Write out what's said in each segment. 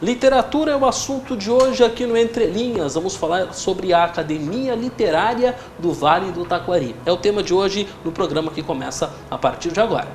Literatura é o assunto de hoje aqui no Entre Linhas. Vamos falar sobre a Academia Literária do Vale do Taquari. É o tema de hoje no programa que começa a partir de agora.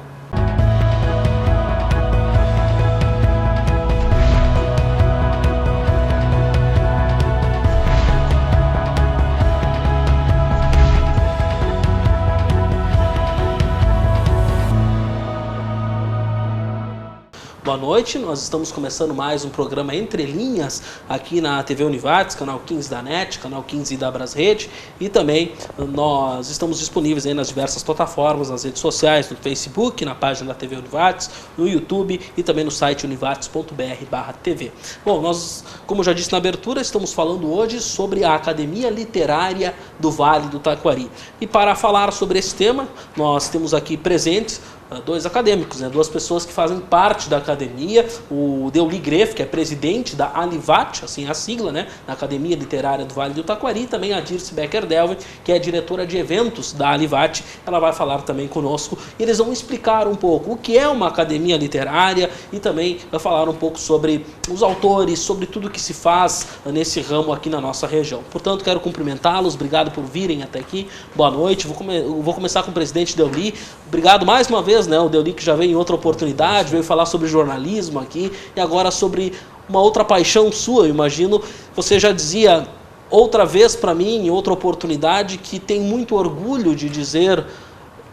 Boa noite, nós estamos começando mais um programa Entre Linhas aqui na TV Univates, canal 15 da NET, canal 15 da Brasrede, e também nós estamos disponíveis aí nas diversas plataformas, nas redes sociais, no Facebook, na página da TV Univates, no YouTube e também no site univates.br/TV. Bom, nós, como já disse na abertura, estamos falando hoje sobre a Academia Literária do Vale do Taquari. E para falar sobre esse tema, nós temos aqui presentes dois acadêmicos, duas pessoas que fazem parte da academia, o Deuli Greff, que é presidente da Alivat, assim a sigla, da Academia Literária do Vale do Taquari, e também a Dirce Becker-Delvin, que é diretora de eventos da Alivat. Ela vai falar também conosco e eles vão explicar um pouco o que é uma academia literária e também vai falar um pouco sobre os autores, sobre tudo que se faz nesse ramo aqui na nossa região. Portanto, quero cumprimentá-los, obrigado por virem até aqui, boa noite. Vou começar com o presidente Deuli. Obrigado mais uma vez, o Deuli, que já veio em outra oportunidade, veio falar sobre jornalismo aqui e agora sobre uma outra paixão sua. Eu imagino, você já dizia outra vez para mim, em outra oportunidade, que tem muito orgulho de dizer,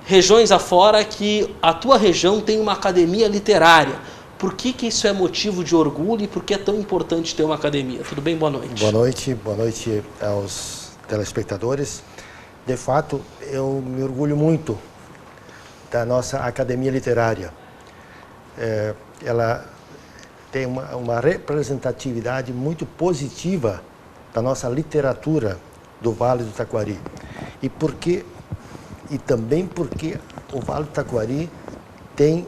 regiões afora, que a tua região tem uma academia literária. Por que isso é motivo de orgulho e por que é tão importante ter uma academia? Tudo bem? Boa noite. Boa noite aos telespectadores. De fato, eu me orgulho muito da nossa Academia Literária. Ela tem uma representatividade muito positiva da nossa literatura do Vale do Taquari. E também porque o Vale do Taquari tem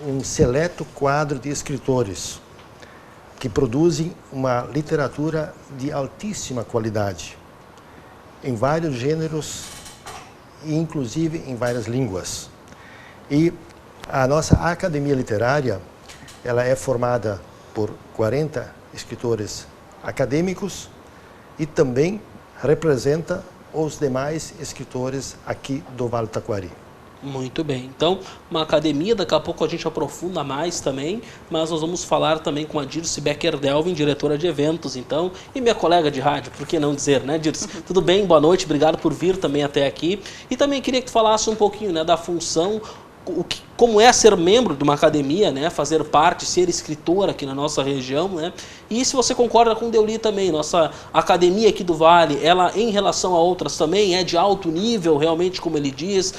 um seleto quadro de escritores que produzem uma literatura de altíssima qualidade, em vários gêneros e inclusive em várias línguas. E a nossa Academia Literária, ela é formada por 40 escritores acadêmicos e também representa os demais escritores aqui do Vale do Taquari. Muito bem. Então, uma academia, daqui a pouco a gente aprofunda mais também, mas nós vamos falar também com a Dirce Becker-Delvin, diretora de eventos, então, e minha colega de rádio, por que não dizer, Dirce? Tudo bem? Boa noite, obrigado por vir também até aqui. E também queria que tu falasse um pouquinho, da função, como é ser membro de uma academia, fazer parte, ser escritor aqui na nossa região, E se você concorda com o Deuli também, nossa academia aqui do Vale, ela em relação a outras também é de alto nível, realmente, como ele diz,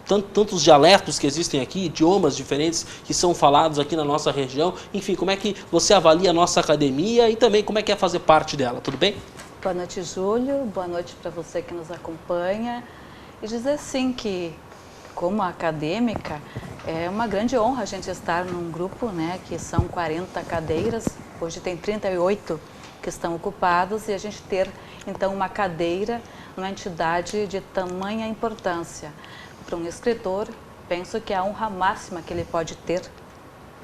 tantos dialetos que existem aqui, idiomas diferentes que são falados aqui na nossa região. Enfim, como é que você avalia a nossa academia e também como é que é fazer parte dela, tudo bem? Boa noite, Júlio, boa noite para você que nos acompanha. E dizer sim que, como acadêmica, é uma grande honra a gente estar num grupo, que são 40 cadeiras, hoje tem 38 que estão ocupadas, e a gente ter, então, uma cadeira numa entidade de tamanha importância. Para um escritor, penso que é a honra máxima que ele pode ter,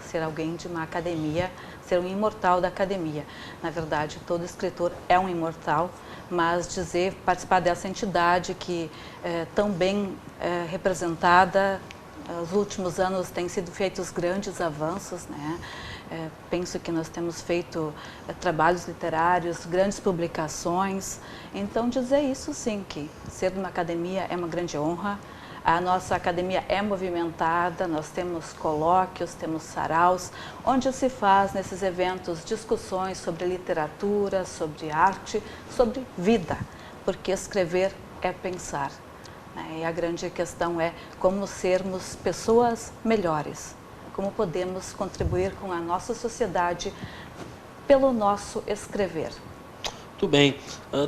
ser alguém de uma academia, ser um imortal da academia. Na verdade, todo escritor é um imortal, mas participar dessa entidade que é tão bem representada, nos últimos anos têm sido feitos grandes avanços, penso que nós temos feito trabalhos literários, grandes publicações. Então, dizer isso sim, que ser de uma academia é uma grande honra. A nossa academia é movimentada, nós temos colóquios, temos saraus, onde se faz nesses eventos discussões sobre literatura, sobre arte, sobre vida, porque escrever é pensar. E a grande questão é como sermos pessoas melhores, como podemos contribuir com a nossa sociedade pelo nosso escrever. Muito bem.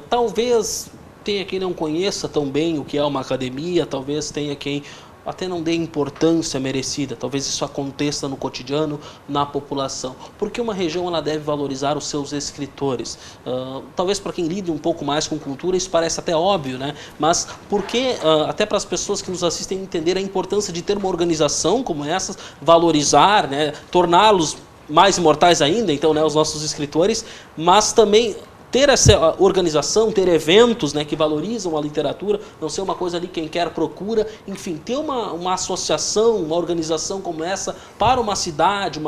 Talvez tenha quem não conheça tão bem o que é uma academia, talvez tenha quem até não dê importância merecida, talvez isso aconteça no cotidiano, na população. Por que uma região ela deve valorizar os seus escritores? Talvez para quem lida um pouco mais com cultura isso parece até óbvio, mas por que, até para as pessoas que nos assistem entender a importância de ter uma organização como essa, valorizar, torná-los mais imortais ainda, então, né, os nossos escritores, mas também ter essa organização, ter eventos, né, que valorizam a literatura, não ser uma coisa ali quem quer procura, enfim, ter uma associação, uma organização como essa para uma cidade,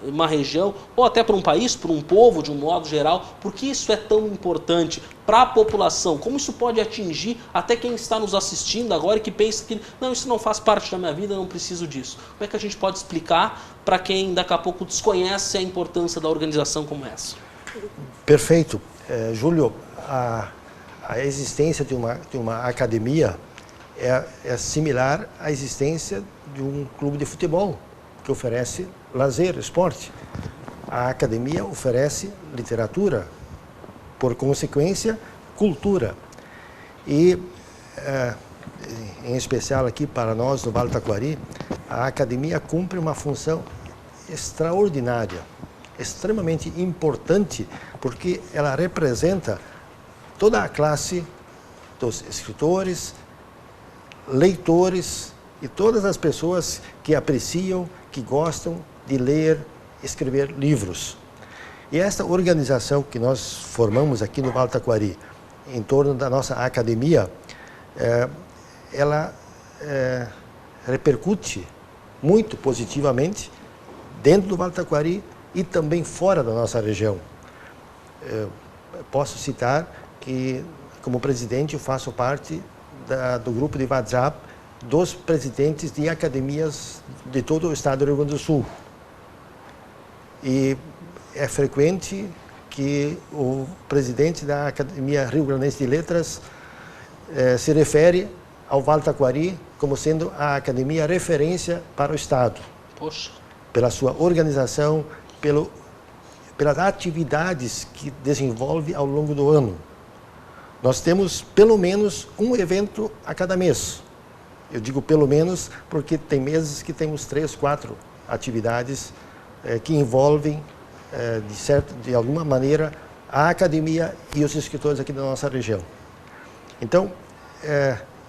uma região, ou até para um país, para um povo de um modo geral, porque isso é tão importante para a população, como isso pode atingir até quem está nos assistindo agora e que pensa que não, isso não faz parte da minha vida, eu não preciso disso. Como é que a gente pode explicar para quem daqui a pouco desconhece a importância da organização como essa? Perfeito. Júlio, a existência de uma academia é similar à existência de um clube de futebol, que oferece lazer, esporte. A academia oferece literatura, por consequência, cultura. E, em especial aqui para nós, no Vale do Taquari, a academia cumpre uma função extraordinária, extremamente importante, porque ela representa toda a classe dos escritores, leitores e todas as pessoas que apreciam, que gostam de ler, escrever livros. E esta organização que nós formamos aqui no Vale do Taquari, em torno da nossa academia, ela repercute muito positivamente dentro do Vale do Taquari e também fora da nossa região. Posso citar que, como presidente, eu faço parte do grupo de WhatsApp dos presidentes de academias de todo o estado do Rio Grande do Sul. E é frequente que o presidente da Academia Rio Grandense de Letras se refere ao Vale do Taquari como sendo a academia referência para o estado. Poxa. Pela sua organização, pelas atividades que desenvolve ao longo do ano. Nós temos pelo menos um evento a cada mês. Eu digo pelo menos porque tem meses que temos 3, 4 atividades que envolvem, de alguma maneira, a academia e os escritores aqui da nossa região. Então,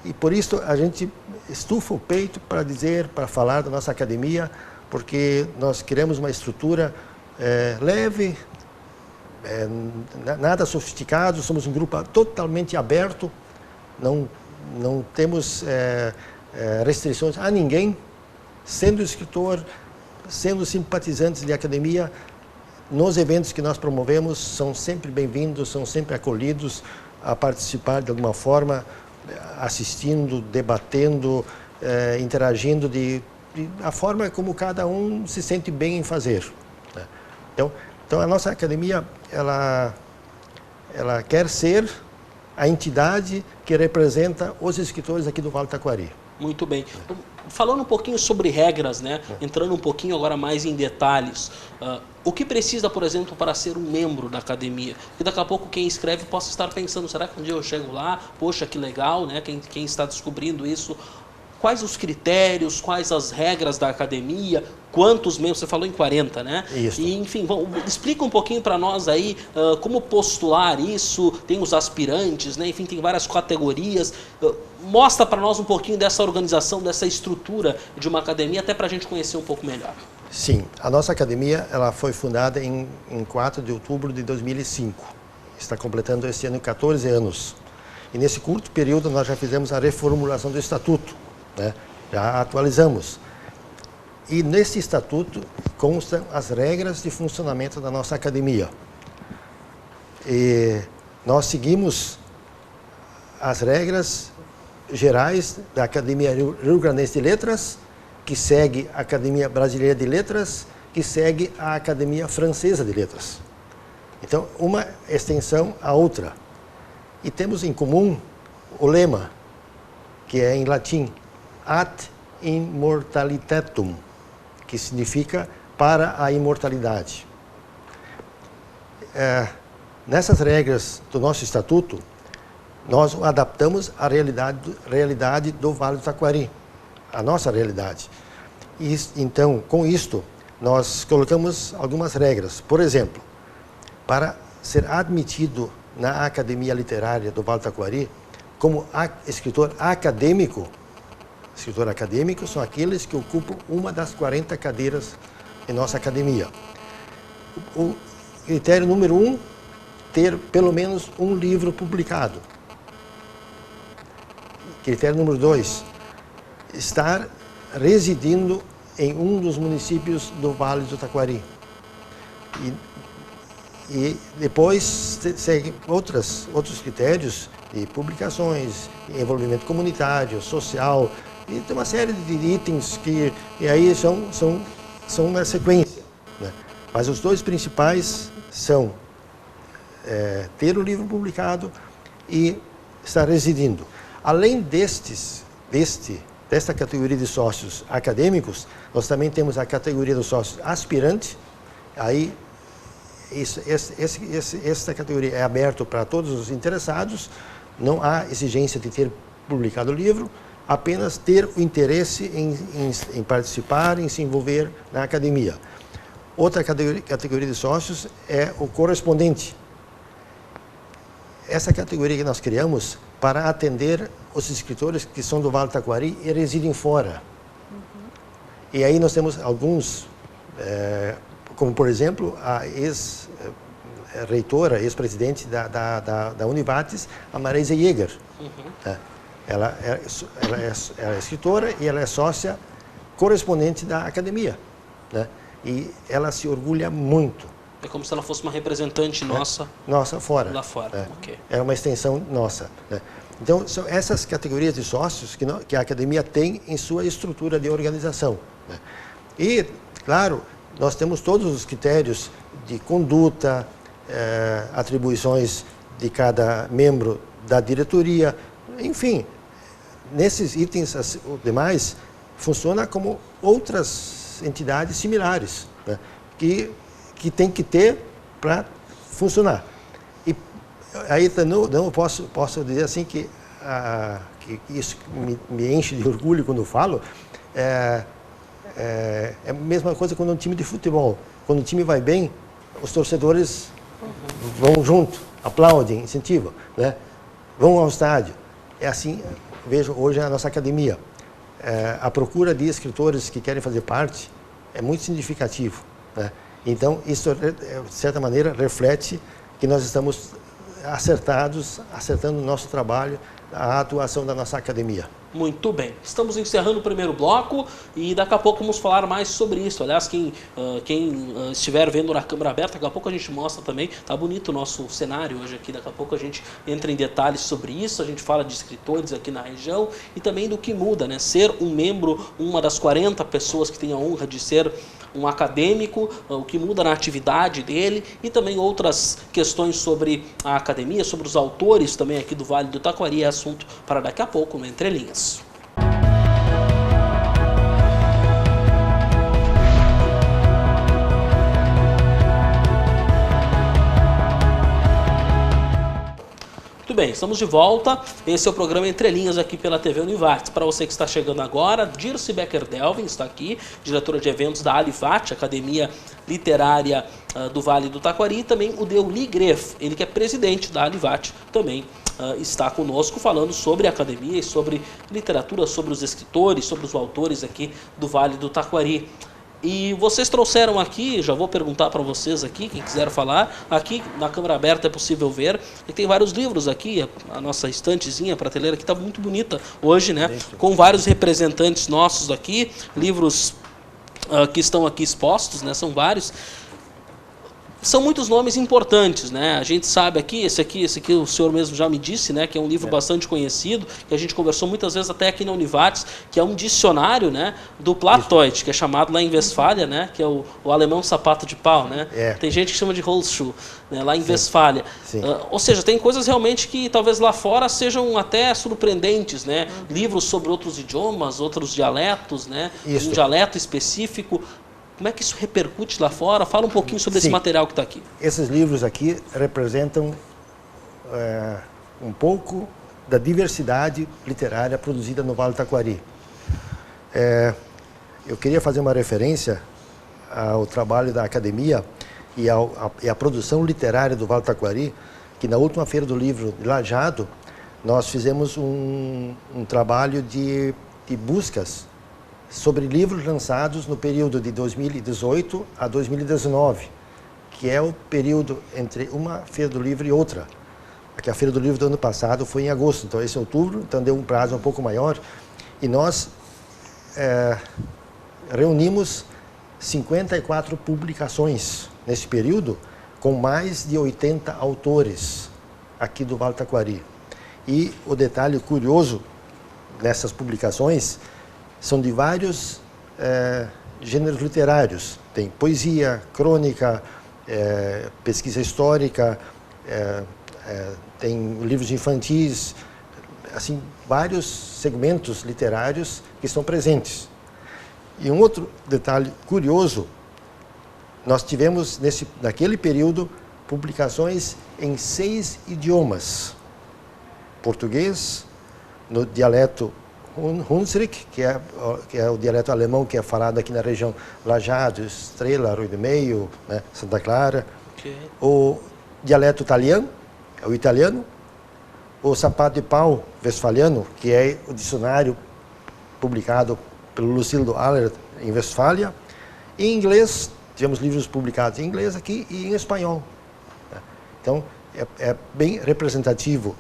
e por isso a gente estufa o peito para falar da nossa academia, porque nós queremos uma estrutura leve, nada sofisticado, somos um grupo totalmente aberto, não temos restrições a ninguém, sendo escritor, sendo simpatizantes de academia, nos eventos que nós promovemos são sempre bem-vindos, são sempre acolhidos a participar de alguma forma, assistindo, debatendo, interagindo a forma como cada um se sente bem em fazer. Então a nossa academia, ela quer ser a entidade que representa os escritores aqui do Vale do Taquari. Muito bem. Falando um pouquinho sobre regras, né? Entrando um pouquinho agora mais em detalhes. O que precisa, por exemplo, para ser um membro da academia? Que daqui a pouco quem escreve possa estar pensando, será que um dia eu chego lá? Poxa, que legal, né? Quem está descobrindo isso. Quais os critérios, quais as regras da academia, quantos membros, você falou em 40, né? Isso. E, enfim, explica um pouquinho para nós aí como postular isso, tem os aspirantes, né? Enfim, tem várias categorias. Mostra para nós um pouquinho dessa organização, dessa estrutura de uma academia, até para a gente conhecer um pouco melhor. Sim, a nossa academia ela foi fundada em 4 de outubro de 2005. Está completando esse ano 14 anos. E nesse curto período nós já fizemos a reformulação do estatuto. Já atualizamos. E nesse estatuto constam as regras de funcionamento da nossa academia. E nós seguimos as regras gerais da Academia Rio Grandense de Letras, que segue a Academia Brasileira de Letras, que segue a Academia Francesa de Letras. Então, uma extensão à outra. E temos em comum o lema, que é em latim, ad immortalitatem, que significa para a imortalidade. Nessas regras do nosso estatuto, nós o adaptamos à realidade do Vale do Taquari, a nossa realidade. E, então, com isto, nós colocamos algumas regras. Por exemplo, para ser admitido na Academia Literária do Vale do Taquari, como escritor acadêmico são aqueles que ocupam uma das 40 cadeiras em nossa academia. O critério número 1, ter pelo menos um livro publicado. Critério número 2, estar residindo em um dos municípios do Vale do Taquari. E depois seguem outros critérios de publicações, de envolvimento comunitário, social, e tem uma série de itens que e aí são uma sequência, né? Mas os dois principais são ter o livro publicado e estar residindo. Além desta categoria de sócios acadêmicos, nós também temos a categoria dos sócios aspirantes. Aí essa categoria é aberta para todos os interessados, não há exigência de ter publicado o livro, apenas ter o interesse em participar, em se envolver na academia. Outra categoria de sócios é o correspondente. Essa categoria que nós criamos para atender os escritores que são do Vale do Taquari e residem fora. E aí nós temos alguns, como por exemplo a ex-reitora, ex-presidente da Univates, a Marisa Jäger. Ela é escritora e ela é sócia correspondente da academia, né? E ela se orgulha muito. É como se ela fosse uma representante nossa. Nossa, fora. Lá fora, ok. É uma extensão nossa, né? Então, são essas categorias de sócios que a academia tem em sua estrutura de organização, né? E, claro, nós temos todos os critérios de conduta, atribuições de cada membro da diretoria, enfim, nesses itens, os demais, funciona como outras entidades similares, né? Que tem que ter para funcionar. E aí não posso dizer assim que isso me enche de orgulho quando eu falo. É a mesma coisa quando um time de futebol. Quando o time vai bem, os torcedores vão junto, aplaudem, incentivam, né? Vão ao estádio. É assim, vejo hoje a nossa academia. A procura de escritores que querem fazer parte é muito significativo, né? Então, isso, de certa maneira, reflete que nós estamos acertando o nosso trabalho, a atuação da nossa academia. Muito bem. Estamos encerrando o primeiro bloco e daqui a pouco vamos falar mais sobre isso. Aliás, quem estiver vendo na câmera aberta, daqui a pouco a gente mostra também. Tá bonito o nosso cenário hoje aqui. Daqui a pouco a gente entra em detalhes sobre isso. A gente fala de escritores aqui na região e também do que muda, né? Ser um membro, uma das 40 pessoas que tem a honra de ser um acadêmico, o que muda na atividade dele e também outras questões sobre a academia, sobre os autores também aqui do Vale do Taquari, é assunto para daqui a pouco no Entre Linhas. Muito bem, estamos de volta. Esse é o programa Entre Linhas aqui pela TV Univates. Para você que está chegando agora, Dirce Becker-Delvin está aqui, diretora de eventos da Alivate, Academia Literária do Vale do Taquari, e também o Deuli Greff, ele que é presidente da Alivate, também está conosco falando sobre a academia e sobre literatura, sobre os escritores, sobre os autores aqui do Vale do Taquari. E vocês trouxeram aqui, já vou perguntar para vocês aqui, quem quiser falar, aqui na câmera aberta é possível ver, e tem vários livros aqui, a nossa estantezinha, a prateleira aqui está muito bonita hoje, né? Com vários representantes nossos aqui, livros que estão aqui expostos, né? São vários. São muitos nomes importantes, né? A gente sabe aqui, esse aqui o senhor mesmo já me disse, né? Que é um livro bastante conhecido, que a gente conversou muitas vezes até aqui na Univates, que é um dicionário, né? Do Plattdeutsch, que é chamado lá em Westfália, né? Que é o alemão sapato de pau, né? Tem gente que chama de Holzschuh, né? Lá em Westfália. Ou seja, tem coisas realmente que talvez lá fora sejam até surpreendentes, né? Livros sobre outros idiomas, outros dialetos, né? Um dialeto específico. Como é que isso repercute lá fora? Fala um pouquinho sobre esse material que está aqui. Esses livros aqui representam um pouco da diversidade literária produzida no Vale do Taquari. Eu queria fazer uma referência ao trabalho da academia e à produção literária do Vale do Taquari, que na última Feira do Livro de Lajeado, nós fizemos um trabalho de buscas sobre livros lançados no período de 2018 a 2019, que é o período entre uma Feira do Livro e outra. Aqui a Feira do Livro do ano passado foi em agosto, então esse é outubro, então deu um prazo um pouco maior. E nós reunimos 54 publicações nesse período, com mais de 80 autores aqui do Vale do Taquari. E o detalhe curioso dessas publicações são de vários gêneros literários. Tem poesia, crônica, pesquisa histórica, tem livros infantis, assim, vários segmentos literários que estão presentes. E um outro detalhe curioso, nós tivemos naquele período publicações em 6 idiomas. Português, no dialeto Hunsrück, que é o dialeto alemão que é falado aqui na região Lajados, Estrela, Rio do Meio, né, Santa Clara. Okay. O dialeto italiano, é o italiano. O sapato de pau westfaliano, que é o dicionário publicado pelo Lucildo Aller em Westfália. Em inglês, tivemos livros publicados em inglês aqui e em espanhol. Então, é bem representativo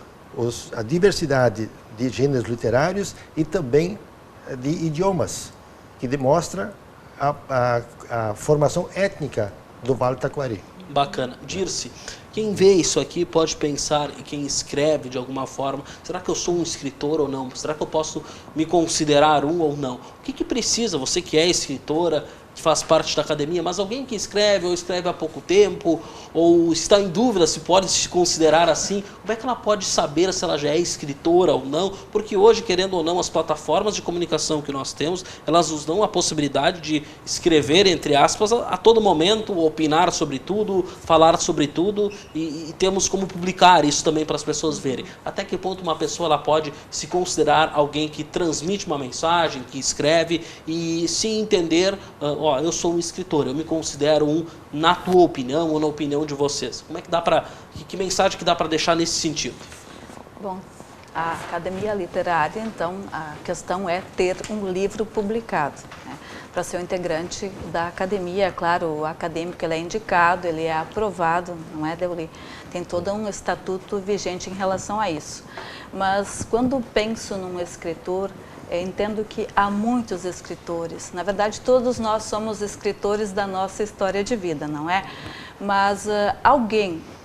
a diversidade de gêneros literários e também de idiomas, que demonstra a formação étnica do Vale do Taquari. Bacana. Dirce, quem vê isso aqui pode pensar, e quem escreve de alguma forma, será que eu sou um escritor ou não? Será que eu posso me considerar um ou não? O que precisa, você que é escritora, que faz parte da academia, mas alguém que escreve ou escreve há pouco tempo, ou está em dúvida se pode se considerar assim, como é que ela pode saber se ela já é escritora ou não? Porque hoje, querendo ou não, as plataformas de comunicação que nós temos, elas nos dão a possibilidade de escrever, entre aspas, a todo momento, opinar sobre tudo, falar sobre tudo, e temos como publicar isso também para as pessoas verem. Até que ponto uma pessoa ela pode se considerar alguém que transmite uma mensagem, que escreve, e se entender... eu sou um escritor, eu me considero um na tua opinião ou na opinião de vocês. Como é que dá para, que mensagem que dá para deixar nesse sentido? Bom, a Academia Literária, então, a questão é ter um livro publicado, né? Para ser um integrante da academia, claro, o acadêmico ele é indicado, ele é aprovado, não é, Deuli? Tem todo um estatuto vigente em relação a isso. Mas quando penso num escritor, eu entendo que há muitos escritores. Na verdade, todos nós somos escritores da nossa história de vida, não é? Mas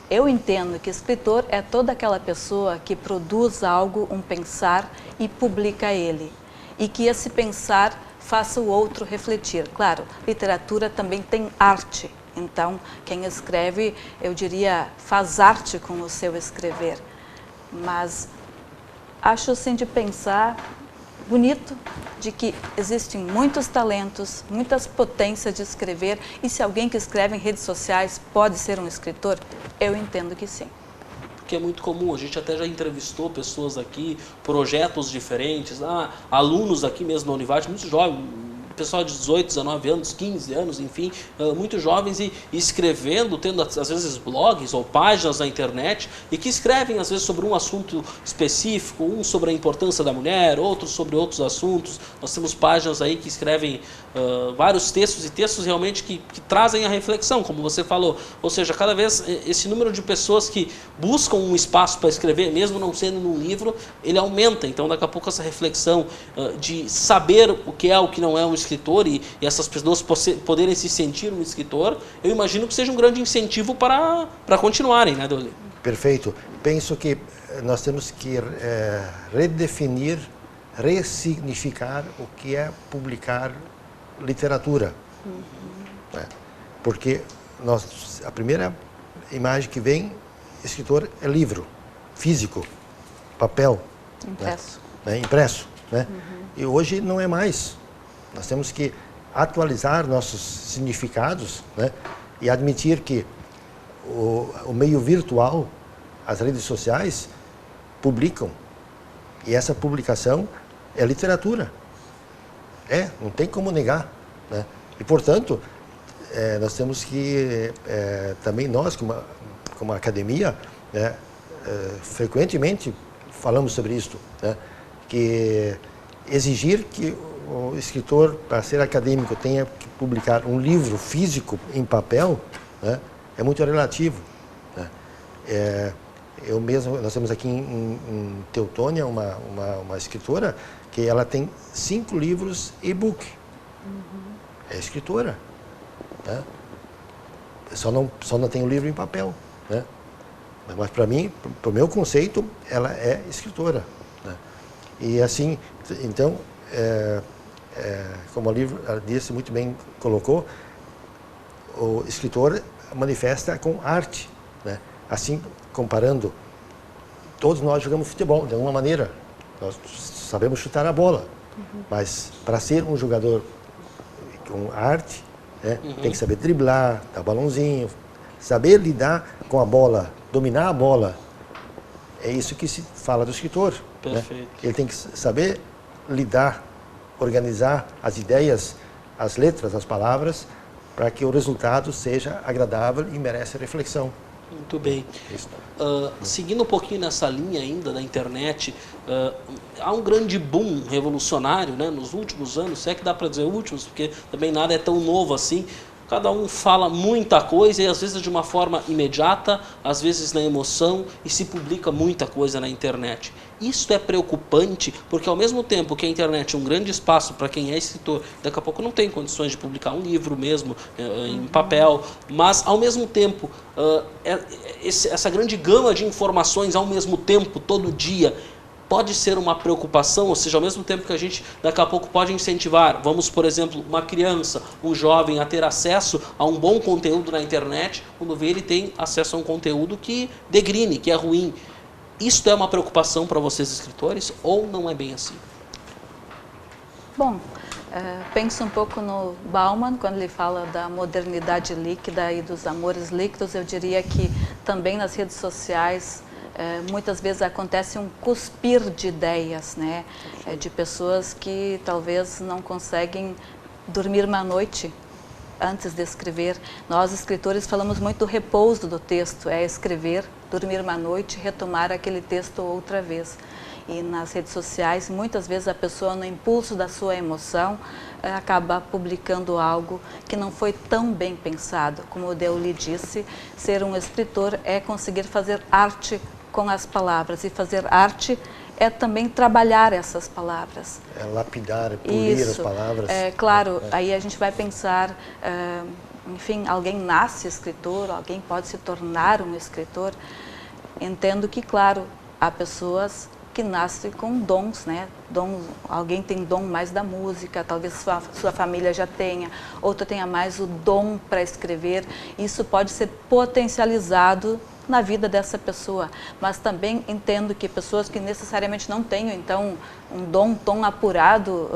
eu entendo que escritor é toda aquela pessoa que produz algo, um pensar, e publica ele. E que esse pensar faça o outro refletir. Claro, literatura também tem arte. Então, quem escreve, eu diria, faz arte com o seu escrever. Mas acho, assim, de pensar... bonito, de que existem muitos talentos, muitas potências de escrever, e se alguém que escreve em redes sociais pode ser um escritor, eu entendo que sim. Porque é muito comum, a gente até já entrevistou pessoas aqui, projetos diferentes, alunos aqui mesmo na Univate, muito jovens, pessoal de 18, 19 anos, 15 anos, enfim, muito jovens e escrevendo, tendo às vezes blogs ou páginas na internet e que escrevem às vezes sobre um assunto específico, um sobre a importância da mulher, outro sobre outros assuntos. Nós temos páginas aí que escrevem vários textos e textos realmente que trazem a reflexão, como você falou. Ou seja, cada vez esse número de pessoas que buscam um espaço para escrever, mesmo não sendo num livro, ele aumenta. Então daqui a pouco essa reflexão de saber o que é o que não é um escritor e essas pessoas poderem se sentir um escritor, eu imagino que seja um grande incentivo para continuarem, né, Deuli? Perfeito. Penso que nós temos que redefinir, ressignificar o que é publicar literatura. Né? Porque a primeira imagem que vem, escritor, é livro, físico, papel. Impresso. Né? Impresso. Né? E hoje não é mais. Nós temos que atualizar nossos significados, né? E admitir que o meio virtual, as redes sociais, publicam. E essa publicação é literatura. Não tem como negar. Né? E, portanto, nós temos que, também nós, como academia, né, frequentemente falamos sobre isso, né? Que exigir que o escritor, para ser acadêmico, tenha que publicar um livro físico em papel, né, é muito relativo, né? Nós temos aqui em Teutônia uma escritora que ela tem 5 livros e-book. É escritora, né? Só não tem o livro em papel, né? Mas para mim, para o meu conceito, ela é escritora, né? E assim, então, como o livro disse, muito bem colocou, o escritor manifesta com arte, né? Assim, comparando, todos nós jogamos futebol de alguma maneira, nós sabemos chutar a bola, mas para ser um jogador com arte, né, tem que saber driblar, dar balãozinho, saber lidar com a bola, dominar a bola. É isso que se fala do escritor. Perfeito. Né? Ele tem que saber lidar, organizar as ideias, as letras, as palavras, para que o resultado seja agradável e merece reflexão. Muito bem. Seguindo um pouquinho nessa linha ainda da internet, há um grande boom revolucionário, né, nos últimos anos, se é que dá para dizer últimos, porque também nada é tão novo assim. Cada um fala muita coisa e às vezes de uma forma imediata, às vezes na emoção, e se publica muita coisa na internet. Isso é preocupante, porque ao mesmo tempo que a internet é um grande espaço para quem é escritor, daqui a pouco não tem condições de publicar um livro mesmo em papel, mas ao mesmo tempo, essa grande gama de informações ao mesmo tempo, todo dia, pode ser uma preocupação, ou seja, ao mesmo tempo que a gente daqui a pouco pode incentivar, vamos, por exemplo, uma criança, um jovem a ter acesso a um bom conteúdo na internet, quando vê ele tem acesso a um conteúdo que degrine, que é ruim. Isso é uma preocupação para vocês escritores ou não é bem assim? Bom, penso um pouco no Bauman, quando ele fala da modernidade líquida e dos amores líquidos. Eu diria que também nas redes sociais muitas vezes acontece um cuspir de ideias, né? De pessoas que talvez não conseguem dormir uma noite antes de escrever. Nós, escritores, falamos muito do repouso do texto, é escrever, dormir uma noite, retomar aquele texto outra vez. E nas redes sociais, muitas vezes a pessoa, no impulso da sua emoção, acaba publicando algo que não foi tão bem pensado. Como o Deu lhe disse, ser um escritor é conseguir fazer arte com as palavras, e fazer arte é também trabalhar essas palavras. É lapidar, polir Isso. as palavras. Claro, aí a gente vai pensar, enfim, alguém nasce escritor, alguém pode se tornar um escritor. Entendo que, claro, há pessoas que nascem com dons, né? Alguém tem dom mais da música, talvez sua família já tenha, outro tenha mais o dom para escrever. Isso pode ser potencializado na vida dessa pessoa, mas também entendo que pessoas que necessariamente não tenham, então, um dom tão apurado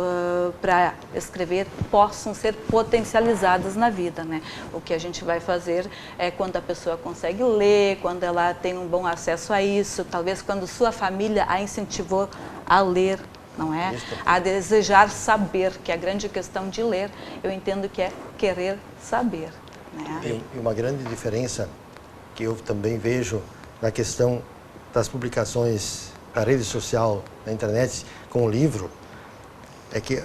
para escrever, possam ser potencializadas na vida, né? O que a gente vai fazer é quando a pessoa consegue ler, quando ela tem um bom acesso a isso, talvez quando sua família a incentivou a ler, não é? A desejar saber, que a grande questão de ler, eu entendo que é querer saber, né? E uma grande diferença que eu também vejo na questão das publicações na rede social, na internet, com o livro, é que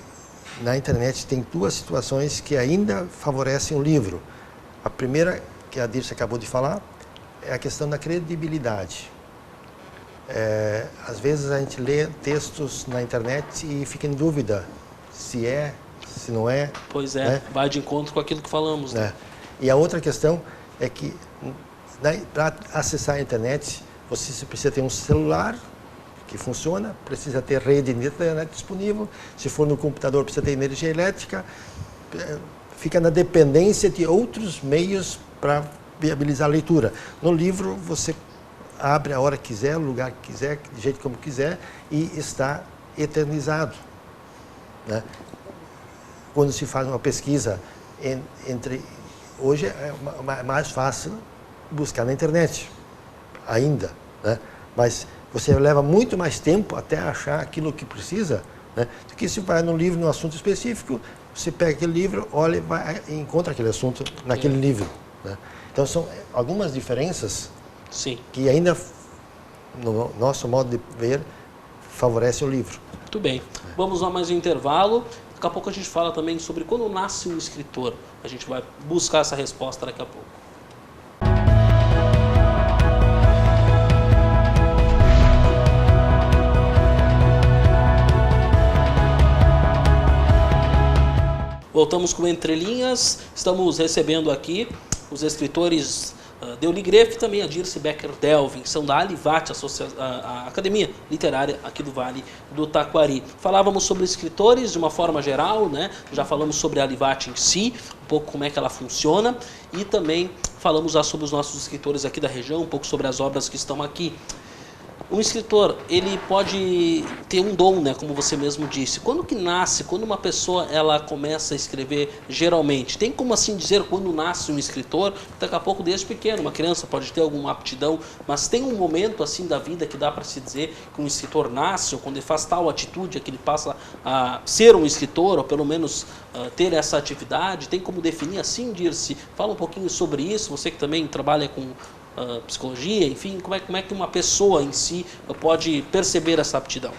na internet tem 2 situações que ainda favorecem o livro. A primeira, que a Dirce acabou de falar, é a questão da credibilidade. Às vezes a gente lê textos na internet e fica em dúvida se é, se não é. Pois é, né? Vai de encontro com aquilo que falamos. Né? E a outra questão é que para acessar a internet, você precisa ter um celular que funciona, precisa ter rede de internet disponível, se for no computador precisa ter energia elétrica, fica na dependência de outros meios para viabilizar a leitura. No livro você abre a hora que quiser, o lugar que quiser, do jeito como quiser, e está eternizado, né? Quando se faz uma pesquisa hoje é mais fácil buscar na internet, ainda, né? Mas você leva muito mais tempo até achar aquilo que precisa, né? Do que se vai no livro, num assunto específico, você pega aquele livro, olha e encontra aquele assunto naquele livro, né? Então são algumas diferenças. Sim. Que ainda, no nosso modo de ver, favorece o livro. Muito bem. Vamos a mais um intervalo. Daqui a pouco a gente fala também sobre quando nasce um escritor. A gente vai buscar essa resposta daqui a pouco. Voltamos com Entre Linhas. Estamos recebendo aqui os escritores Deuli Greff e também a Dirce Becker-Delvin, são da Alivat, a Academia Literária aqui do Vale do Taquari. Falávamos sobre escritores de uma forma geral, né? Já falamos sobre a Alivat em si, um pouco como é que ela funciona, e também falamos já sobre os nossos escritores aqui da região, um pouco sobre as obras que estão aqui. Um escritor, ele pode ter um dom, né, como você mesmo disse. Quando que nasce, quando uma pessoa ela começa a escrever, geralmente? Tem como assim dizer quando nasce um escritor? Daqui a pouco, desde pequeno, uma criança pode ter alguma aptidão, mas tem um momento assim da vida que dá para se dizer que um escritor nasce, ou quando ele faz tal atitude, é que ele passa a ser um escritor, ou pelo menos ter essa atividade? Tem como definir assim, Dirce? Fala um pouquinho sobre isso, você que também trabalha com psicologia, enfim, como é que uma pessoa em si pode perceber essa aptidão?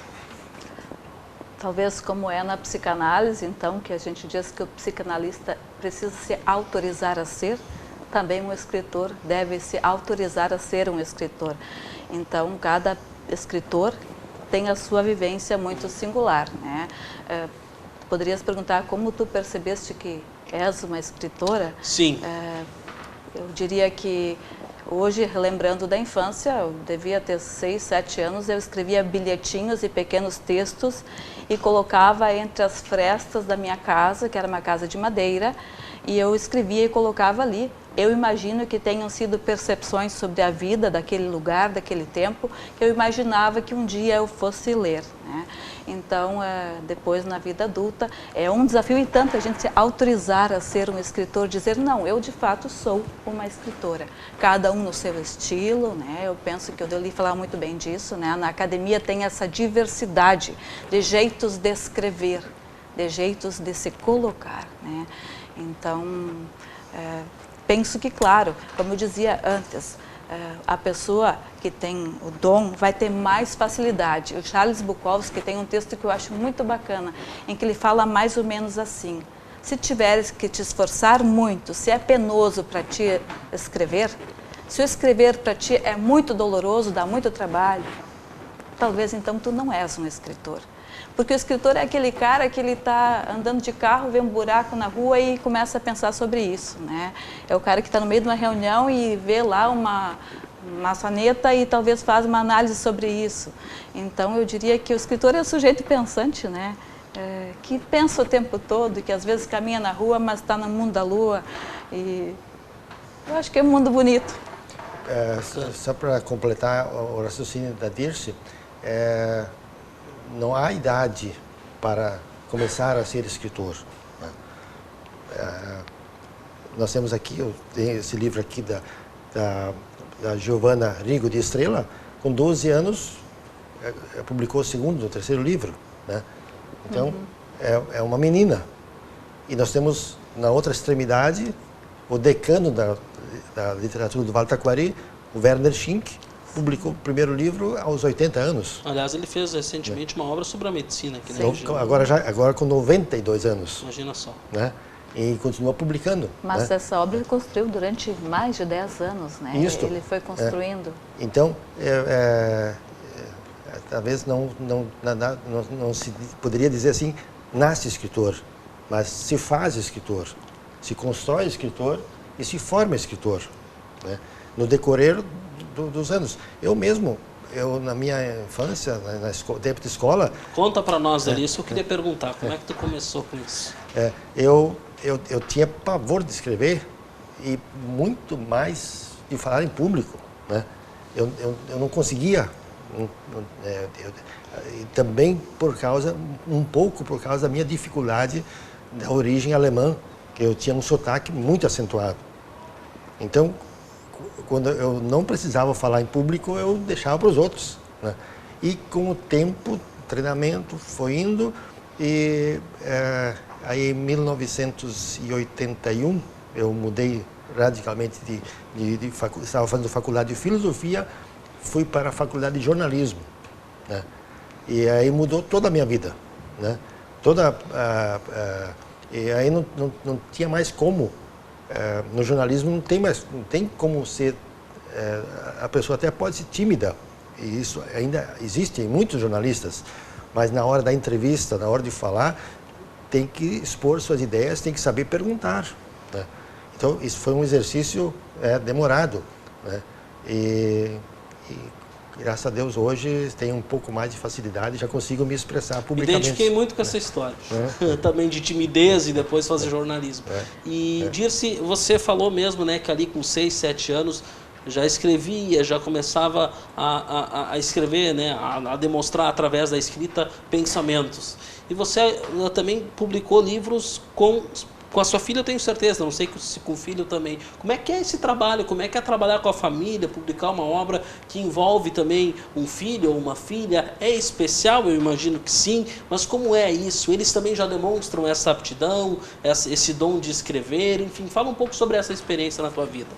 Talvez como é na psicanálise, então, que a gente diz que o psicanalista precisa se autorizar a ser, também um escritor deve se autorizar a ser um escritor. Então, cada escritor tem a sua vivência muito singular, né? Poderias perguntar como tu percebeste que és uma escritora? Sim. Eu diria que hoje, relembrando da infância, eu devia ter 6, 7 anos, eu escrevia bilhetinhos e pequenos textos e colocava entre as frestas da minha casa, que era uma casa de madeira, e eu escrevia e colocava ali. Eu imagino que tenham sido percepções sobre a vida daquele lugar, daquele tempo, que eu imaginava que um dia eu fosse ler, né? Então, depois na vida adulta, é um desafio e tanto a gente se autorizar a ser um escritor, dizer, não, eu de fato sou uma escritora. Cada um no seu estilo, né? Eu penso que o Deuli falava muito bem disso, né? Na academia tem essa diversidade de jeitos de escrever, de jeitos de se colocar, né? Então, penso que, claro, como eu dizia antes, a pessoa que tem o dom vai ter mais facilidade. O Charles Bukowski tem um texto que eu acho muito bacana, em que ele fala mais ou menos assim: se tiveres que te esforçar muito, se é penoso para ti escrever, se o escrever para ti é muito doloroso, dá muito trabalho, talvez então tu não és um escritor. Porque o escritor é aquele cara que ele está andando de carro, vê um buraco na rua e começa a pensar sobre isso, né? É o cara que está no meio de uma reunião e vê lá uma maçaneta e talvez faz uma análise sobre isso. Então, eu diria que o escritor é o sujeito pensante, né? Que pensa o tempo todo, que às vezes caminha na rua, mas está no mundo da lua. E eu acho que é um mundo bonito. Só para completar o raciocínio da Dirce, não há idade para começar a ser escritor, né? Nós temos aqui, eu tenho esse livro aqui da Giovanna Rigo de Estrela, com 12 anos publicou o segundo ou terceiro livro, né? Então, é uma menina. E nós temos, na outra extremidade, o decano da literatura do Vale do Taquari, o Werner Schink, publicou o primeiro livro aos 80 anos. Aliás, ele fez recentemente uma obra sobre a medicina aqui na região. Agora com 92 anos. Imagina só. Né? E continua publicando. Mas né? essa obra ele construiu durante mais de 10 anos, né? Isto. Ele foi construindo. Então, talvez não se poderia dizer assim, nasce escritor, mas se faz escritor, se constrói escritor e se forma escritor, né? No decorrer dos anos. Eu mesmo, na minha infância, tempo de escola... Conta para nós, Deuli, isso eu queria perguntar, como é que tu começou com isso? Eu tinha pavor de escrever e muito mais de falar em público, né? Eu não conseguia, e também um pouco por causa da minha dificuldade da origem alemã, que eu tinha um sotaque muito acentuado. Então, quando eu não precisava falar em público, eu deixava para os outros, né? E com o tempo, treinamento foi indo, e aí em 1981 eu mudei radicalmente estava fazendo faculdade de filosofia, fui para a faculdade de jornalismo, né? E aí mudou toda a minha vida, né? E aí não tinha mais como. No jornalismo não tem como ser, a pessoa até pode ser tímida, e isso ainda existe em muitos jornalistas, mas na hora da entrevista, na hora de falar, tem que expor suas ideias, tem que saber perguntar, né? Então, isso foi um exercício demorado, né? E graças a Deus hoje tenho um pouco mais de facilidade, já consigo me expressar publicamente. Me identifiquei muito com essa história, também de timidez e depois fazer jornalismo. E Dirce, você falou mesmo, né, que ali com 6, 7 anos já escrevia, já começava a escrever, né, a demonstrar através da escrita pensamentos. E você também publicou livros com a sua filha, eu tenho certeza, não sei se com o filho também. Como é que é esse trabalho? Como é que é trabalhar com a família, publicar uma obra que envolve também um filho ou uma filha? É especial? Eu imagino que sim, mas como é isso? Eles também já demonstram essa aptidão, esse dom de escrever? Enfim, fala um pouco sobre essa experiência na tua vida.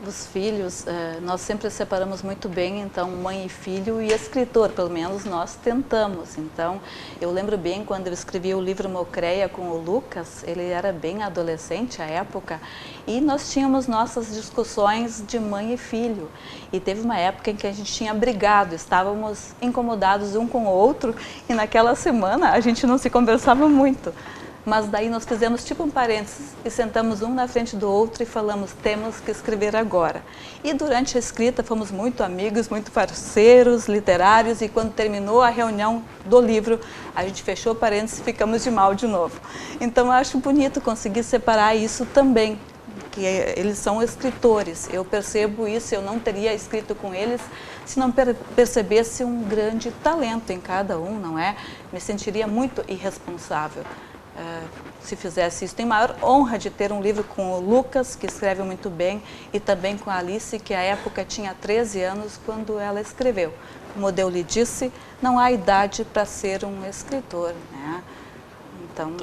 Os filhos, nós sempre separamos muito bem, então, mãe e filho e escritor, pelo menos nós tentamos. Então, eu lembro bem quando eu escrevi o livro Mocreia com o Lucas, ele era bem adolescente à época, e nós tínhamos nossas discussões de mãe e filho. E teve uma época em que a gente tinha brigado, estávamos incomodados um com o outro, e naquela semana a gente não se conversava muito. Mas daí nós fizemos tipo um parênteses e sentamos um na frente do outro e falamos, temos que escrever agora. E durante a escrita fomos muito amigos, muito parceiros literários, e quando terminou a reunião do livro, a gente fechou o parênteses e ficamos de mal de novo. Então eu acho bonito conseguir separar isso também, que eles são escritores. Eu percebo isso, eu não teria escrito com eles se não percebesse um grande talento em cada um, não é? Me sentiria muito irresponsável se fizesse isso. Tenho maior honra de ter um livro com o Lucas, que escreve muito bem, e também com a Alice, que à época tinha 13 anos quando ela escreveu. Como Deus lhe disse, não há idade para ser um escritor, né? Então,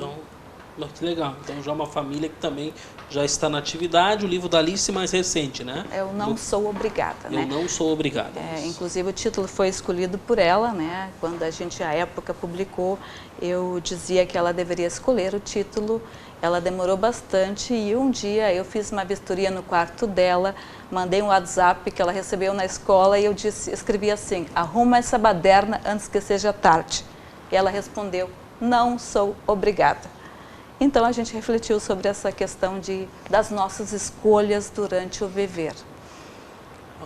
que legal. Então já uma família que também já está na atividade. O livro da Alice mais recente, né? Eu Não Sou Obrigada, né? Eu Não Sou Obrigada. Inclusive o título foi escolhido por ela, né? Quando a gente à época publicou, eu dizia que ela deveria escolher o título. Ela demorou bastante e um dia eu fiz uma vistoria no quarto dela, mandei um WhatsApp que ela recebeu na escola e eu escrevi assim: arruma essa baderna antes que seja tarde. E ela respondeu: não sou obrigada. Então a gente refletiu sobre essa questão das nossas escolhas durante o viver.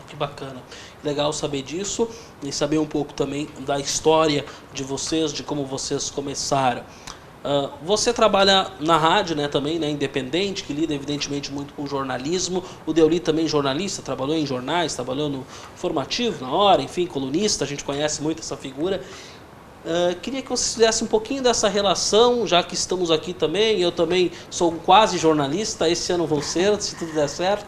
Que bacana. Legal saber disso e saber um pouco também da história de vocês, de como vocês começaram. Você trabalha na rádio, né, também, né, independente, que lida evidentemente muito com jornalismo. O Deoli também jornalista, trabalhou em jornais, trabalhou no Informativo, na Hora, enfim, colunista, a gente conhece muito essa figura. Queria que você fizesse um pouquinho dessa relação, já que estamos aqui também. Eu também sou quase jornalista, esse ano vou ser, se tudo der certo.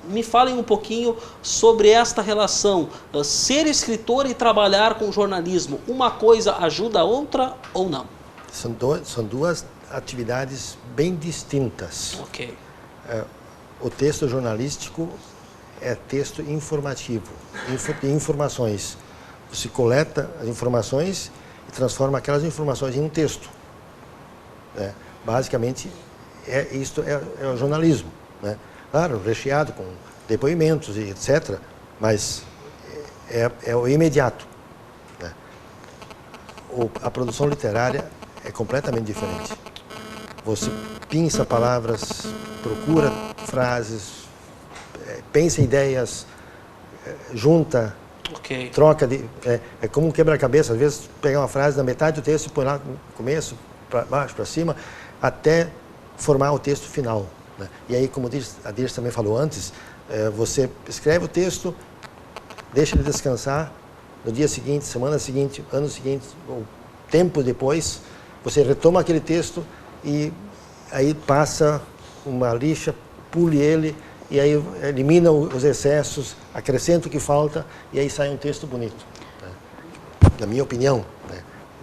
Me falem um pouquinho sobre esta relação, ser escritor e trabalhar com jornalismo. Uma coisa ajuda a outra ou não? São duas atividades bem distintas. Ok. O texto jornalístico é texto informativo, de informações. Você coleta as informações e transforma aquelas informações em um texto. Basicamente, isto é o jornalismo, né? Claro, recheado com depoimentos e etc., mas é o imediato, né? A produção literária é completamente diferente. Você pinça palavras, procura frases, pensa ideias, junta, troca de... É como um quebra-cabeça, às vezes pegar uma frase na metade do texto e põe lá no começo, para baixo, para cima, até formar o texto final, né? E aí, como a Dirce também falou antes, você escreve o texto, deixa ele descansar, no dia seguinte, semana seguinte, ano seguinte, ou tempo depois, você retoma aquele texto e aí passa uma lixa, pule ele, e aí elimina os excessos, acrescenta o que falta, e aí sai um texto bonito, né? Na minha opinião, né?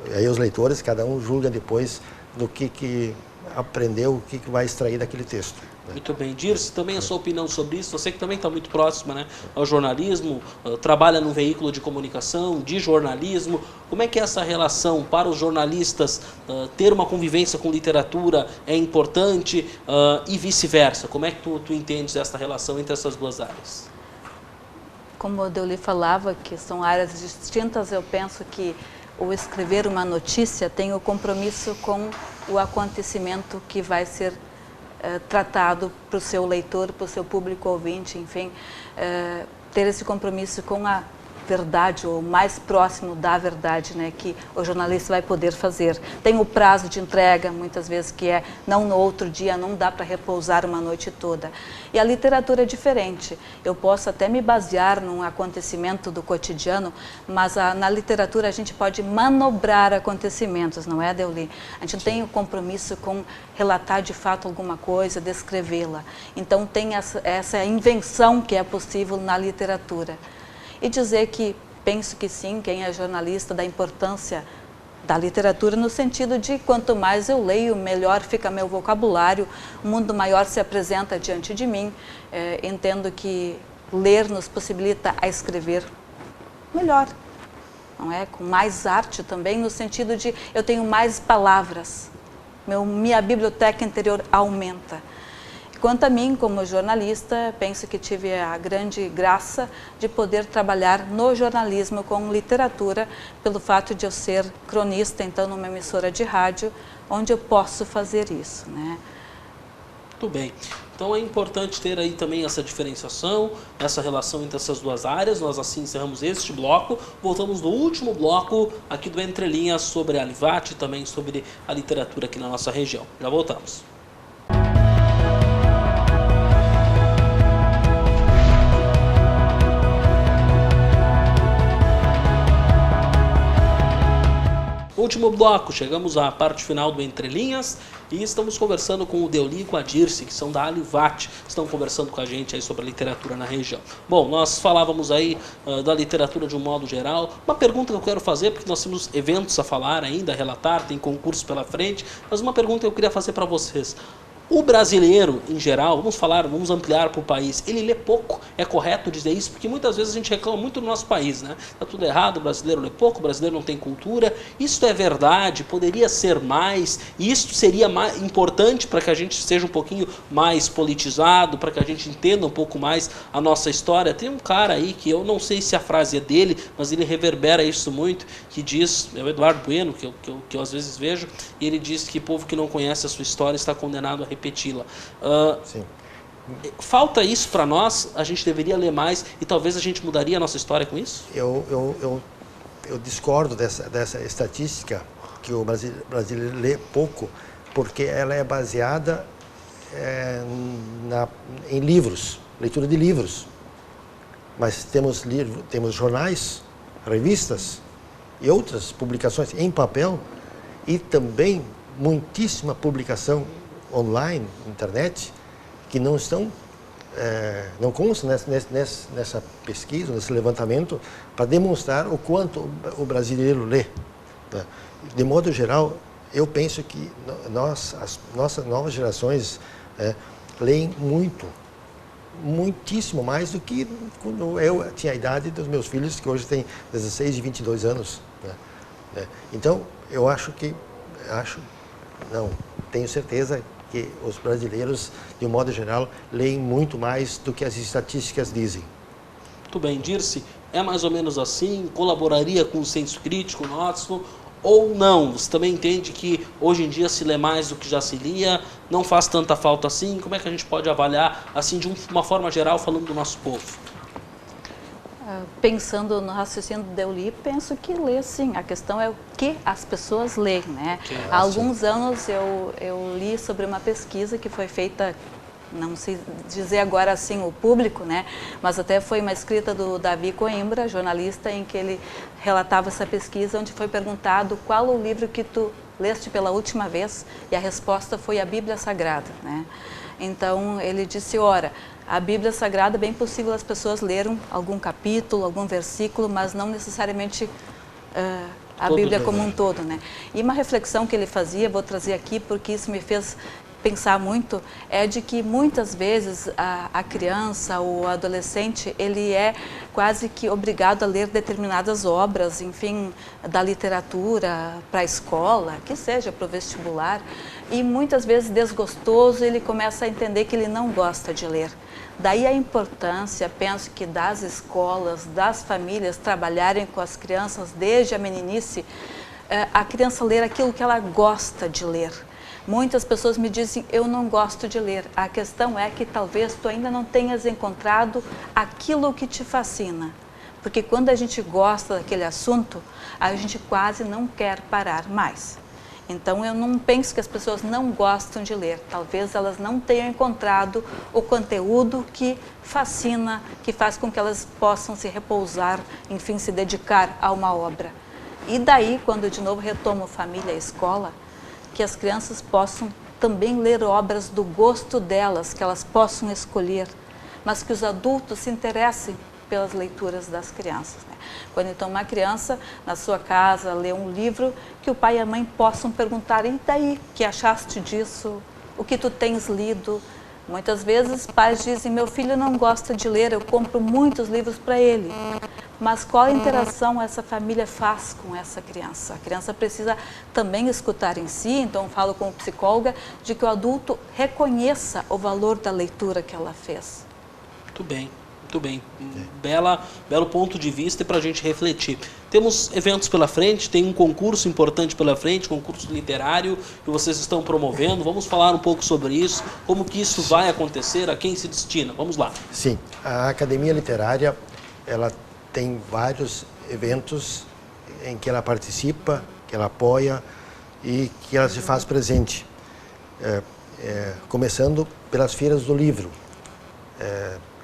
E aí os leitores, cada um julga depois do que aprendeu, o que vai extrair daquele texto, né? Muito bem. Dirce, também a sua opinião sobre isso? Você que também está muito próxima, né, ao jornalismo, trabalha num veículo de comunicação, de jornalismo. Como é que é essa relação para os jornalistas? Ter uma convivência com literatura é importante e vice-versa. Como é que tu entendes essa relação entre essas duas áreas? Como o Deoli falava, que são áreas distintas, eu penso que o escrever uma notícia tem o compromisso com o acontecimento que vai ser tratado para o seu leitor, para o seu público ouvinte, enfim, ter esse compromisso com a verdade, ou mais próximo da verdade, né, que o jornalista vai poder fazer. Tem o prazo de entrega, muitas vezes, que é não no outro dia, não dá para repousar uma noite toda. E a literatura é diferente. Eu posso até me basear num acontecimento do cotidiano, mas na literatura a gente pode manobrar acontecimentos, não é, Deuli? A gente tem o compromisso com relatar de fato alguma coisa, descrevê-la. Então tem essa invenção que é possível na literatura. E dizer que penso que sim, quem é jornalista, da importância da literatura no sentido de quanto mais eu leio, melhor fica meu vocabulário, um mundo maior se apresenta diante de mim. Entendo que ler nos possibilita a escrever melhor, não é? Com mais arte também, no sentido de eu tenho mais palavras, minha biblioteca interior aumenta. Quanto a mim, como jornalista, penso que tive a grande graça de poder trabalhar no jornalismo com literatura, pelo fato de eu ser cronista, então, numa emissora de rádio, onde eu posso fazer isso, né? Muito bem. Então é importante ter aí também essa diferenciação, essa relação entre essas duas áreas. Nós assim encerramos este bloco. Voltamos no último bloco aqui do Entre Linhas sobre a Livat e também sobre a literatura aqui na nossa região. Já voltamos. Último bloco, chegamos à parte final do Entre Linhas e estamos conversando com o Deuli e com a Dirce, que são da Alivat, estão conversando com a gente aí sobre a literatura na região. Bom, nós falávamos aí da literatura de um modo geral. Uma pergunta que eu quero fazer, porque nós temos eventos a falar ainda, a relatar, tem concurso pela frente, mas uma pergunta que eu queria fazer para vocês. O brasileiro, em geral, vamos ampliar para o país, ele lê pouco, é correto dizer isso? Porque muitas vezes a gente reclama muito do nosso país, né? Está tudo errado, o brasileiro lê pouco, o brasileiro não tem cultura. Isso é verdade? Poderia ser mais? E isso seria mais importante para que a gente seja um pouquinho mais politizado, para que a gente entenda um pouco mais a nossa história? Tem um cara aí que eu não sei se a frase é dele, mas ele reverbera isso muito, que diz, é o Eduardo Bueno, que eu às vezes vejo, e ele diz que povo que não conhece a sua história está condenado a repeti-la. Sim. Falta isso para nós, a gente deveria ler mais e talvez a gente mudaria a nossa história com isso? Eu discordo dessa estatística que o brasileiro lê pouco, porque ela é baseada em livros, leitura de livros. Mas temos jornais, revistas e outras publicações em papel e também muitíssima publicação online, internet, que não estão, não constam nessa pesquisa, nesse levantamento, para demonstrar o quanto o brasileiro lê. De modo geral, eu penso que as nossas novas gerações leem muitíssimo mais do que quando eu tinha a idade dos meus filhos, que hoje têm 16 e 22 anos. Então, tenho certeza que os brasileiros, de um modo geral, leem muito mais do que as estatísticas dizem. Muito bem, Dirce, é mais ou menos assim? Colaboraria com o senso crítico nosso ou não? Você também entende que hoje em dia se lê mais do que já se lia, não faz tanta falta assim? Como é que a gente pode avaliar, assim, de uma forma geral, falando do nosso povo? Pensando no raciocínio do Deuli, penso que lê sim. A questão é o que as pessoas leem, né? Há alguns anos eu li sobre uma pesquisa que foi feita, não sei dizer agora assim o público, né? Mas até foi uma escrita do Davi Coimbra, jornalista, em que ele relatava essa pesquisa, onde foi perguntado qual o livro que tu leste pela última vez, e a resposta foi a Bíblia Sagrada, né? Então ele disse, ora, a Bíblia Sagrada é bem possível as pessoas leram algum capítulo, algum versículo, mas não necessariamente a Bíblia como um todo, né? E uma reflexão que ele fazia, vou trazer aqui porque isso me fez pensar muito, é de que muitas vezes a criança ou o adolescente, ele é quase que obrigado a ler determinadas obras, enfim, da literatura para a escola, que seja para o vestibular, e muitas vezes desgostoso ele começa a entender que ele não gosta de ler. Daí a importância, penso que das escolas, das famílias trabalharem com as crianças desde a meninice, a criança ler aquilo que ela gosta de ler. Muitas pessoas me dizem, eu não gosto de ler. A questão é que talvez tu ainda não tenhas encontrado aquilo que te fascina. Porque quando a gente gosta daquele assunto, a gente quase não quer parar mais. Então, eu não penso que as pessoas não gostam de ler. Talvez elas não tenham encontrado o conteúdo que fascina, que faz com que elas possam se repousar, enfim, se dedicar a uma obra. E daí, quando de novo retomo família e escola, que as crianças possam também ler obras do gosto delas, que elas possam escolher, mas que os adultos se interessem pelas leituras das crianças, né? Quando então uma criança na sua casa lê um livro, que o pai e a mãe possam perguntar, e daí, o que achaste disso? O que tu tens lido? Muitas vezes pais dizem, meu filho não gosta de ler, eu compro muitos livros para ele. Mas qual a interação essa família faz com essa criança? A criança precisa também escutar em si, então falo como psicóloga, de que o adulto reconheça o valor da leitura que ela fez. Muito bem. Muito bem, belo ponto de vista para a gente refletir. Temos eventos pela frente, tem um concurso importante pela frente, concurso literário que vocês estão promovendo. Vamos falar um pouco sobre isso, como que isso vai acontecer, a quem se destina. Vamos lá. Sim, a Academia Literária, ela tem vários eventos em que ela participa, que ela apoia e que ela se faz presente. Começando pelas feiras do livro.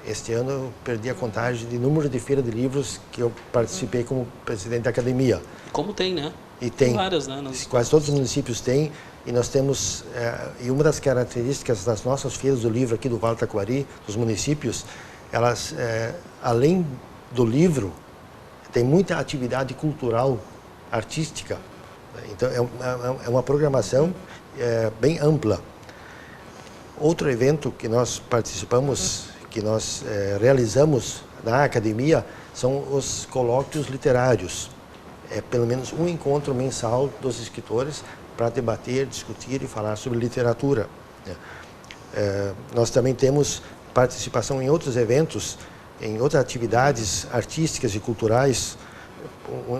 Este ano eu perdi a contagem de número de feiras de livros que eu participei como presidente da academia. Como tem, né? E tem várias, né? Quase todos os municípios têm, e nós temos, e uma das características das nossas feiras do livro aqui do Vale do Taquari, dos municípios, elas, além do livro, tem muita atividade cultural, artística. Então é uma programação bem ampla. Outro evento que nós participamos, que nós realizamos na academia, são os colóquios literários. É pelo menos um encontro mensal dos escritores para debater, discutir e falar sobre literatura. Nós também temos participação em outros eventos, em outras atividades artísticas e culturais.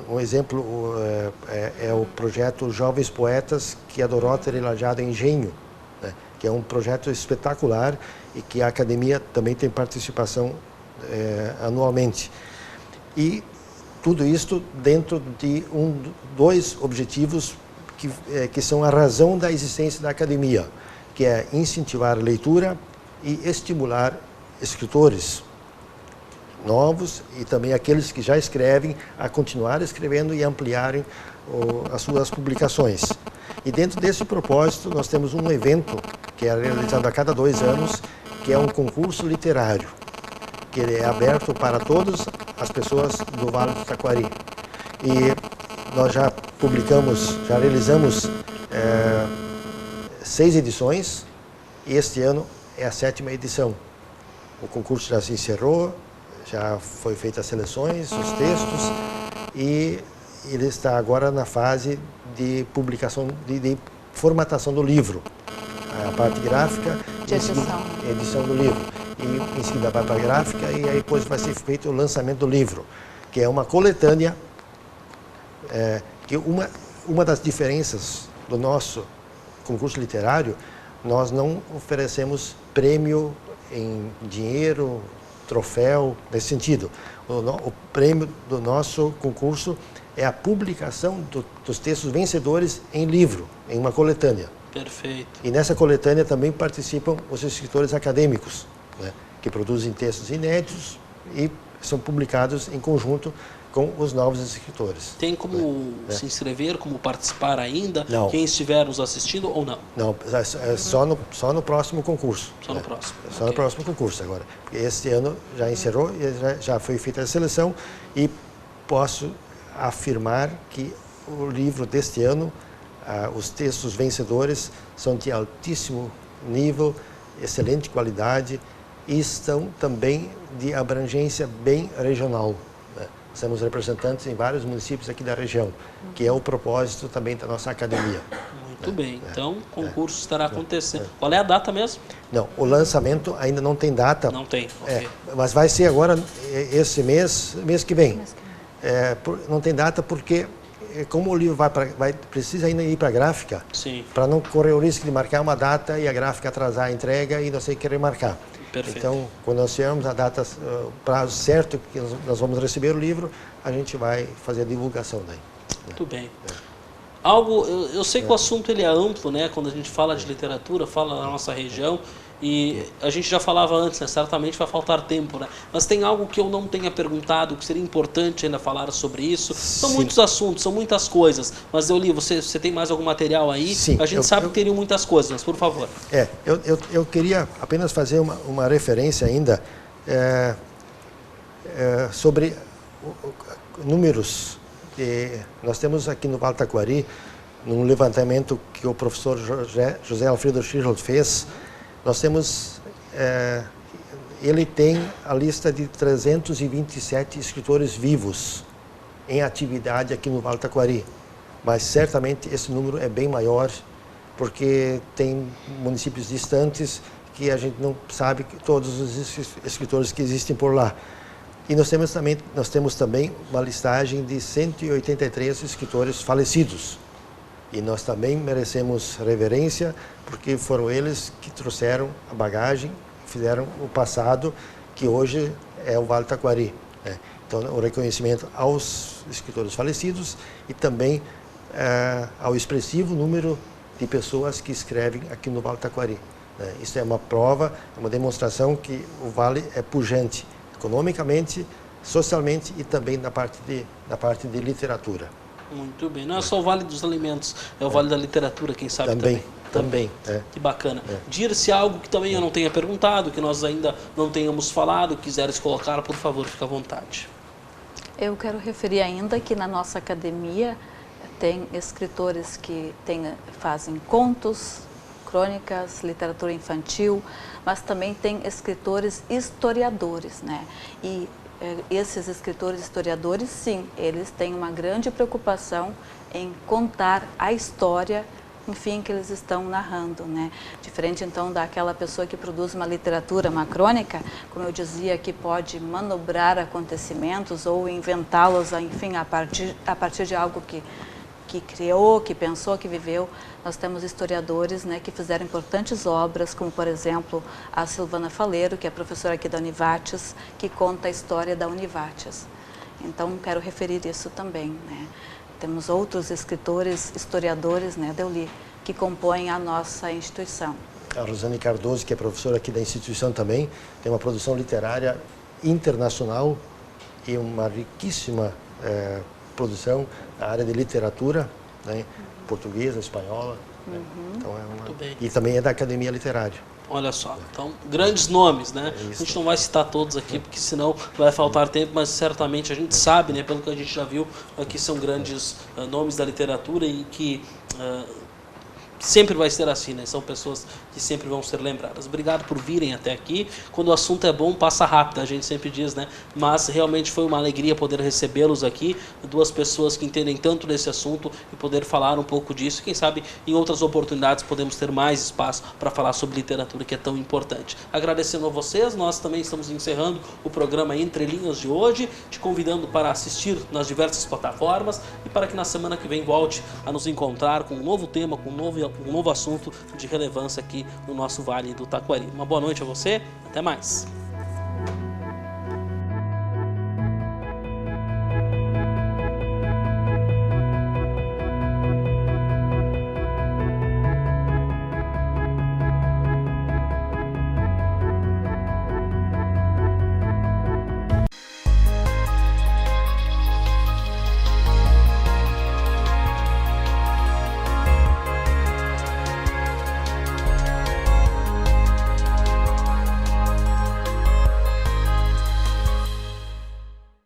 Um exemplo é o projeto Jovens Poetas, que é do Rotary Lajeado Engenho, né, que é um projeto espetacular e que a academia também tem participação anualmente. E tudo isso dentro de dois objetivos que são a razão da existência da academia, que é incentivar a leitura e estimular escritores novos e também aqueles que já escrevem a continuar escrevendo e ampliarem as suas publicações. E dentro desse propósito nós temos um evento que é realizado a cada 2 anos, que é um concurso literário, que é aberto para todas as pessoas do Vale do Taquari. E nós já realizamos 6 edições, e este ano é a 7ª edição. O concurso já se encerrou, já foi feitas as seleções, os textos, e ele está agora na fase de publicação, de formatação do livro. A parte gráfica, de edição do livro. E em seguida a parte gráfica, e aí depois vai ser feito o lançamento do livro, que é uma coletânea, que uma das diferenças do nosso concurso literário, nós não oferecemos prêmio em dinheiro, troféu, nesse sentido. O prêmio do nosso concurso é a publicação dos textos vencedores em livro, em uma coletânea. Perfeito. E nessa coletânea também participam os escritores acadêmicos, né, que produzem textos inéditos e são publicados em conjunto com os novos escritores. Tem como se inscrever, como participar ainda? Não. Quem estiver nos assistindo ou não? Não, só no próximo concurso. Só no próximo. Só no próximo concurso agora. Porque este ano já encerrou, e já foi feita a seleção, e posso afirmar que o livro deste ano, os textos vencedores, são de altíssimo nível, excelente qualidade, e estão também de abrangência bem regional. Somos representantes em vários municípios aqui da região, que é o propósito também da nossa academia. Muito bem, então o concurso estará acontecendo. Qual é a data mesmo? Não, o lançamento ainda não tem data. Não tem, ok. Mas vai ser agora, esse mês que vem. Não tem data porque, como o livro precisa ainda ir para a gráfica, para não correr o risco de marcar uma data e a gráfica atrasar a entrega e não sei querer marcar. Perfeito. Então, quando nós tivermos a data, o prazo certo que nós vamos receber o livro, a gente vai fazer a divulgação daí. Muito bem. Eu sei que o assunto ele é amplo, né? Quando a gente fala de literatura, fala da nossa região, e a gente já falava antes, né? Certamente vai faltar tempo, né? Mas tem algo que eu não tenha perguntado, que seria importante ainda falar sobre isso. São muitos assuntos, são muitas coisas, mas eu li, você tem mais algum material aí? Sim, a gente sabe que teriam muitas coisas, mas por favor. Eu queria apenas fazer uma referência ainda sobre números. Nós temos aqui no Vale do Taquari, num levantamento que o professor José Alfredo Schirrold fez, nós temos, ele tem a lista de 327 escritores vivos em atividade aqui no Vale do Taquari, mas certamente esse número é bem maior, porque tem municípios distantes que a gente não sabe todos os escritores que existem por lá. E nós temos também uma listagem de 183 escritores falecidos. E nós também merecemos reverência, porque foram eles que trouxeram a bagagem, fizeram o passado, que hoje é o Vale do Taquari. Então, o reconhecimento aos escritores falecidos e também ao expressivo número de pessoas que escrevem aqui no Vale do Taquari. Isso é uma prova, uma demonstração que o Vale é pujante, economicamente, socialmente e também na parte de literatura. Muito bem. Não é só o Vale dos Alimentos, é o Vale da Literatura, quem sabe também. Também. Que bacana. Dir-se algo que também eu não tenha perguntado, que nós ainda não tenhamos falado, quiseres colocar, por favor, fica à vontade. Eu quero referir ainda que na nossa academia tem escritores que fazem contos, crônicas, literatura infantil, mas também tem escritores historiadores, né? E esses escritores historiadores, sim, eles têm uma grande preocupação em contar a história, enfim, que eles estão narrando, né? Diferente, então, daquela pessoa que produz uma literatura, uma crônica, como eu dizia, que pode manobrar acontecimentos ou inventá-los, enfim, a partir de algo que criou, que pensou, que viveu. Nós temos historiadores, né, que fizeram importantes obras, como, por exemplo, a Silvana Faleiro, que é professora aqui da Univates, que conta a história da Univates. Então, quero referir isso também, né? Temos outros escritores, historiadores, né, Deuli, que compõem a nossa instituição. A Rosane Cardoso, que é professora aqui da instituição também, tem uma produção literária internacional e uma riquíssima produção na área de literatura, né? Portuguesa, espanhola. Né? Então e também é da Academia Literária. Olha só, então, grandes nomes, né? A gente não vai citar todos aqui, porque senão vai faltar tempo, mas certamente a gente sabe, né, pelo que a gente já viu, que são grandes nomes da literatura e que sempre vai ser assim, né? São pessoas que sempre vão ser lembradas. Obrigado por virem até aqui. Quando o assunto é bom, passa rápido, a gente sempre diz, né? Mas realmente foi uma alegria poder recebê-los aqui, duas pessoas que entendem tanto desse assunto e poder falar um pouco disso. Quem sabe em outras oportunidades podemos ter mais espaço para falar sobre literatura, que é tão importante. Agradecendo a vocês, nós também estamos encerrando o programa Entre Linhas de hoje, te convidando para assistir nas diversas plataformas e para que na semana que vem volte a nos encontrar com um novo tema, com um novo assunto de relevância aqui no nosso Vale do Taquari. Uma boa noite a você, até mais.